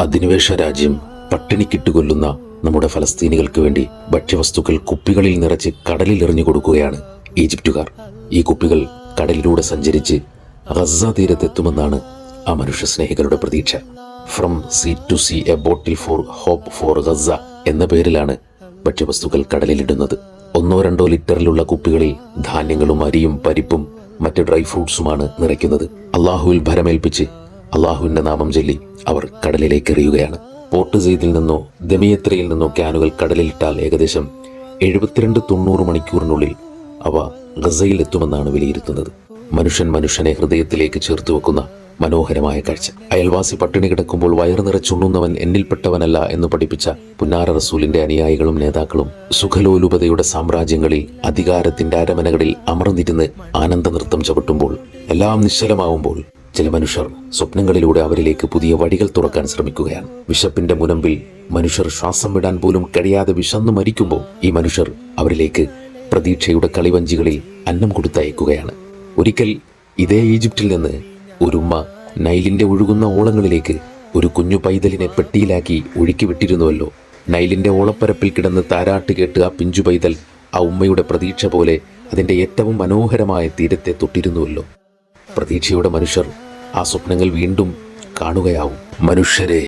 അധിനിവേശ രാജ്യം പട്ടിണിക്കിട്ട് കൊല്ലുന്ന നമ്മുടെ ഫലസ്തീനികൾക്ക് വേണ്ടി ഭക്ഷ്യവസ്തുക്കൾ കുപ്പികളിൽ നിറച്ച് കടലിൽ എറിഞ്ഞു കൊടുക്കുകയാണ് ഈജിപ്തുകാർ. ഈ കുപ്പികൾ കടലിലൂടെ സഞ്ചരിച്ച് ഗസ തീരത്തെത്തുമെന്നാണ് ആ മനുഷ്യ സ്നേഹികളുടെ പ്രതീക്ഷ. From sea to sea a bottle for hope for Gaza എന്ന പേരിലാണ് ഭക്ഷ്യവസ്തുക്കൾ കടലിലിടുന്നത്. 1-2 ലിറ്ററിലുള്ള കുപ്പികളിൽ ധാന്യങ്ങളും അരിയും പരിപ്പും മറ്റ് ഡ്രൈ ഫ്രൂട്ട്സുമാണ് നിറയ്ക്കുന്നത്. അള്ളാഹുവിൽ ഭരമേൽപ്പിച്ച് അള്ളാഹുവിന്റെ നാമം ചൊല്ലി അവർ കടലിലേക്ക് എറിയുകയാണ്. പോർട്ട് സെയ്ദിൽ നിന്നോ ദമിയത്രയിൽ നിന്നോ ക്യാനുകൾ കടലിലിട്ടാൽ ഏകദേശം 72-90 മണിക്കൂറിനുള്ളിൽ അവ ഗസയിൽ എത്തുമെന്നാണ് വിലയിരുത്തുന്നത്. മനുഷ്യനെ ഹൃദയത്തിലേക്ക് ചേർത്ത് വെക്കുന്ന മനോഹരമായ കാഴ്ച. അയൽവാസി പട്ടിണി കിടക്കുമ്പോൾ വയറു നിറച്ചുണ്ണുന്നവൻ എന്നിൽപ്പെട്ടവനല്ല എന്ന് പഠിപ്പിച്ച പുന്നാര റസൂലിന്റെ അനുയായികളും നേതാക്കളും സുഖലോലുപതയുടെ സാമ്രാജ്യങ്ങളിൽ അധികാരത്തിന്റെ അരമനകളിൽ അമർന്നിരുന്ന് ആനന്ദ നൃത്തം ചവിട്ടുമ്പോൾ, എല്ലാം നിശ്ചലമാവുമ്പോൾ ചില മനുഷ്യർ സ്വപ്നങ്ങളിലൂടെ അവരിലേക്ക് പുതിയ വഴികൾ തുറക്കാൻ ശ്രമിക്കുകയാണ്. വിശപ്പിന്റെ മുനമ്പിൽ മനുഷ്യർ ശ്വാസം വിടാൻ പോലും കഴിയാതെ വിശന്നു മരിക്കുമ്പോൾ ഈ മനുഷ്യർ അവരിലേക്ക് പ്രതീക്ഷയുടെ കളിവഞ്ചികളിൽ അന്നം കൊടുത്തയക്കുകയാണ്. ഒരിക്കൽ ഇതേ ഈജിപ്തിൽ നിന്ന് ഒരുമ്മ നൈലിന്റെ ഒഴുകുന്ന ഓളങ്ങളിലേക്ക് ഒരു കുഞ്ഞു പൈതലിനെ പെട്ടിയിലാക്കി ഒഴുക്കി വിട്ടിരുന്നുവല്ലോ. നൈലിന്റെ ഓളപ്പരപ്പിൽ കിടന്ന് താരാട്ട് കേട്ട് ആ പിഞ്ചു പൈതൽ ആ ഉമ്മയുടെ പ്രതീക്ഷ പോലെ അതിന്റെ ഏറ്റവും മനോഹരമായ തീരത്തെ തൊട്ടിരുന്നുവല്ലോ. പ്രതീക്ഷയുടെ മനുഷ്യർ ആ സ്വപ്നങ്ങൾ വീണ്ടും കാണുകയാവും. മനുഷ്യരെ